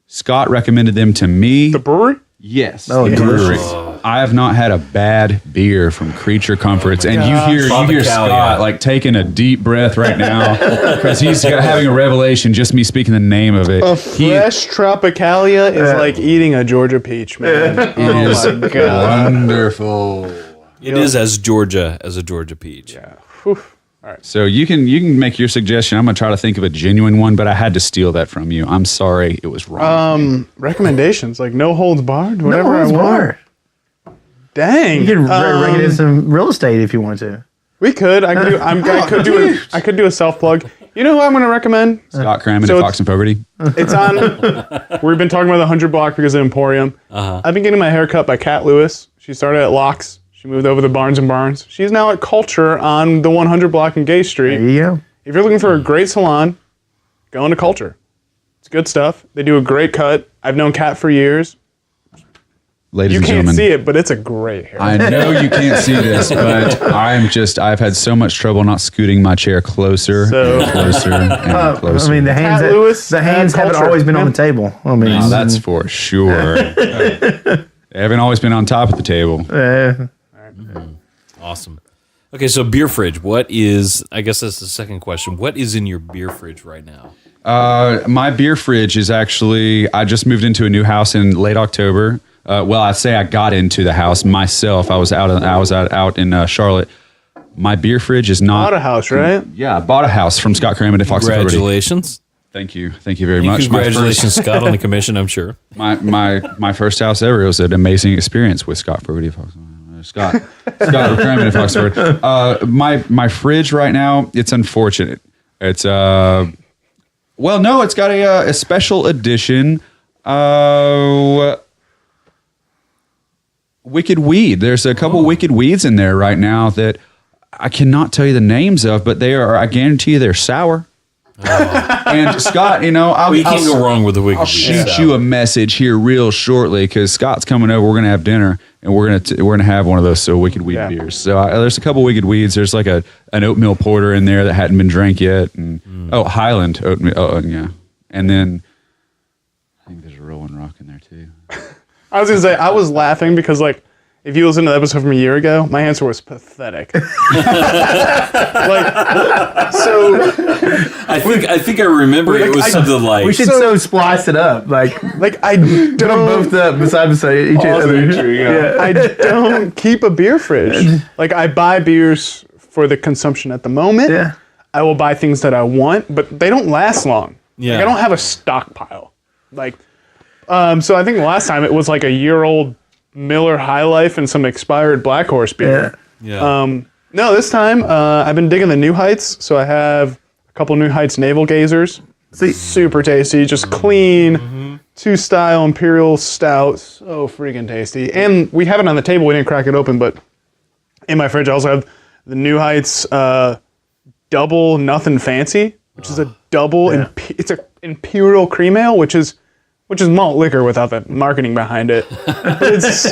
Scott recommended them to me. The brewery? Yes. Oh, the brewery. delicious. I have not had a bad beer from Creature Comforts, and you hear Tropicalia. Scott like taking a deep breath right now because he's having a revelation. Just me speaking the name of it. Fresh Tropicalia is like eating a Georgia peach, man. It Oh is my God. wonderful. It is as Georgia as a Georgia peach. Yeah. Whew. So you can make your suggestion. I'm gonna try to think of a genuine one, but I had to steal that from you. I'm sorry, it was wrong. Recommendations like no holds barred, No whatever holds I want. barred. Dang. You can recommend some real estate if you want to. We could. I could do a self plug. You know who I'm going to recommend? Scott Crammon so at it's- Fox and Fogarty. It's on. We've been talking about the 100 block because of Emporium. I've been getting my hair cut by Kat Lewis. She started at Locks. She moved over to Barnes and Barnes. She's now at Culture on the 100 block in Gay Street. There you go. If you're looking for a great salon, go into Culture. It's good stuff. They do a great cut. I've known Kat for years. Ladies You and can't gentlemen, see it, but it's a great hair. I know you can't see this, but I've had so much trouble not scooting my chair closer So- and closer and closer. I mean, the hands. Kat Lewis the hands and haven't Culture. always been on Yeah. the table. I mean, Oh, that's for sure. They haven't always been on top of the table. Awesome. Okay, so beer fridge. What is? I guess that's the second question. What is in your beer fridge right now? My beer fridge is actually, I just moved into a new house in late October. Well, I say I got into the house myself. I was out in Charlotte. My beer fridge is not Bought a house, right? Yeah, I bought a house from Scott Crammon at Fox and Fogarty. Congratulations. Thank you very much. Congratulations, Scott, on the commission. I'm sure. My first house ever. It was an amazing experience with Scott Fogarty at Fox. Scott Crammon at Fox and Fogarty. My fridge right now, it's unfortunate. It's well, no, it's got a special edition. Wicked Weed. There's a couple Wicked Weeds in there right now that I cannot tell you the names of, but they are. I guarantee you, they're sour. And Scott, you know, You can't go wrong with the Wicked I'll Weed. shoot you a message here real shortly because Scott's coming over. We're gonna have dinner and we're gonna have one of those Wicked Weed beers. So there's a couple Wicked Weeds. There's like an oatmeal porter in there that hadn't been drank yet, and Highland oatmeal. Oh, yeah, and then I think there's a Rolling Rock in there too. I was gonna say I was laughing because like if you listen to the episode from a year ago, my answer was pathetic. So I think I remember it was something like We should so splice it up. Like I put them don't both up beside each other. I don't keep a beer fridge. Like I buy beers for the consumption at the moment. Yeah. I will buy things that I want, but they don't last long. Yeah. Like I don't have a stockpile. Like, so I think last time it was like a year-old Miller High Life and some expired Black Horse beer. yeah. No, this time I've been digging the New Heights. So I have a couple New Heights Navel Gazers. Super tasty, just clean, 2-style Imperial Stout. So freaking tasty. And we have it on the table. We didn't crack it open, but in my fridge I also have the New Heights Double Nothing Fancy, which is a double. It's a Imperial Cream Ale, which is malt liquor without the marketing behind it. But it's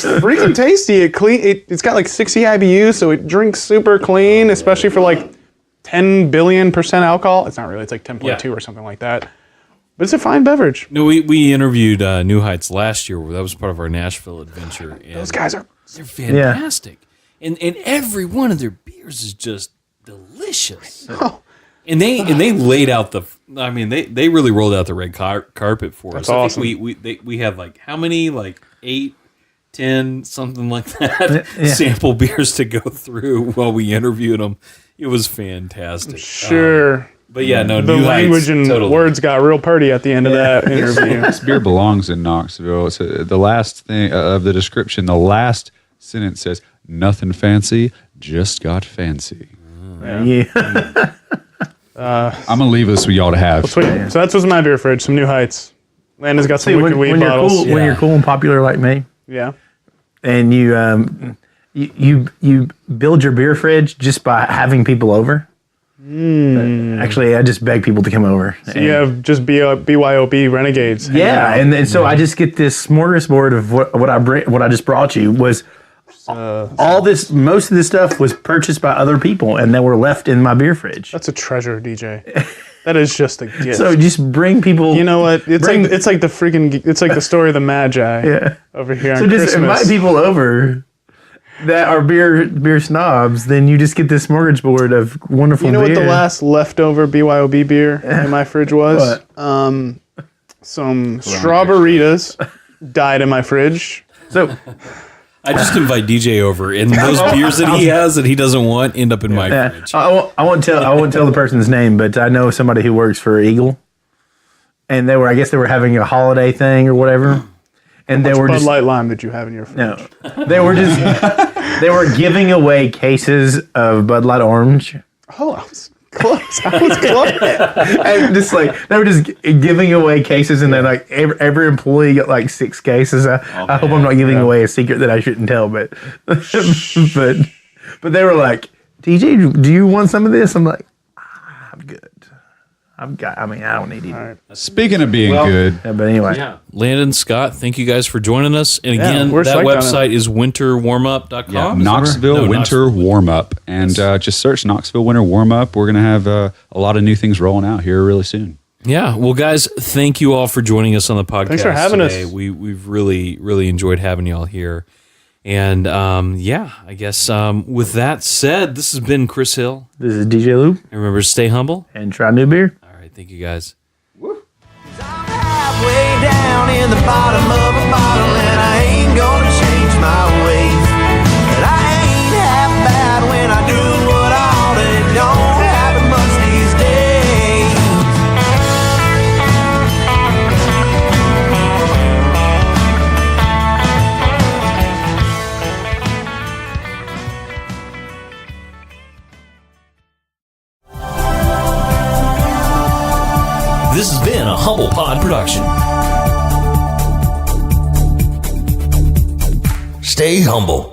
freaking tasty. It's got like 60 IBU, so it drinks super clean, especially for like 10 billion % alcohol. It's not really. It's like 10.2 or something like that. But it's a fine beverage. No, we interviewed New Heights last year. That was part of our Nashville adventure. And Those guys are. they're fantastic, and every one of their beers is just delicious. And they laid out they really rolled out the red carpet for us. Awesome. I think we had like how many, like 8, 10, something like that sample beers to go through while we interviewed them. It was fantastic. Sure. But yeah, no, The New language Heights, and totally. words got real pretty at the end of that interview. This beer belongs in Knoxville. It's the last thing of the description. The last sentence says, "Nothing fancy, just got fancy." Yeah. I'm gonna leave this for y'all to have. Sweet. So that's what's in my beer fridge. Some New Heights. Landon's got some Wicked Weed when you're bottles. cool, when you're cool and popular like me, Yeah. and you build your beer fridge just by having people over. Actually, I just beg people to come over. So you have just BYOB Renegades. hanging out. And so I just get this smorgasbord of what I just brought you was all this. Most of this stuff was purchased by other people, and they were left in my beer fridge. That's a treasure, DJ. That is just a gift. So just bring people. You know what? It's like the story of the Magi over here on So just Christmas. invite people over that are beer snobs. Then you just get this smorgasbord of wonderful. You know beer. what the last leftover BYOB beer in my fridge was? What? Some Strawberritas died in my fridge. So I just invite DJ over, and those beers that he has that he doesn't want end up in my fridge. I won't tell the person's name, but I know somebody who works for Eagle, and I guess they were having a holiday thing or whatever, and they were Bud just Light Lime that you have in your fridge. they were giving away cases of Bud Light Orange. Oh, I was close. I was close. And just like they were just giving away cases, and then like every employee got like 6 cases. I hope I'm not giving away a secret that I shouldn't tell, but but they were like, DJ, do you want some of this? I'm like, I'm good. I don't need it. Right. Speaking of being good, Yeah, but anyway, Landon, Scott, thank you guys for joining us. And again, we're that psyched on it. website is winterwarmup.com. Knoxville No, Winter Warm Up, and just search Knoxville Winter Warm Up. We're gonna have a lot of new things rolling out here really soon. Yeah. Well, guys, thank you all for joining us on the podcast. Thanks for having us. today. We've really enjoyed having y'all here. And I guess with that said, this has been Chris Hill. this is DJ Lou, And remember to stay humble. and try new beer. All right. Thank you guys. I'm halfway down in the bottom of a bottle, and I ain't gonna change my ways. But I ain't half bad when I do what I ought to. It don't happen much these days. This has been a Humble Pod production. Stay humble.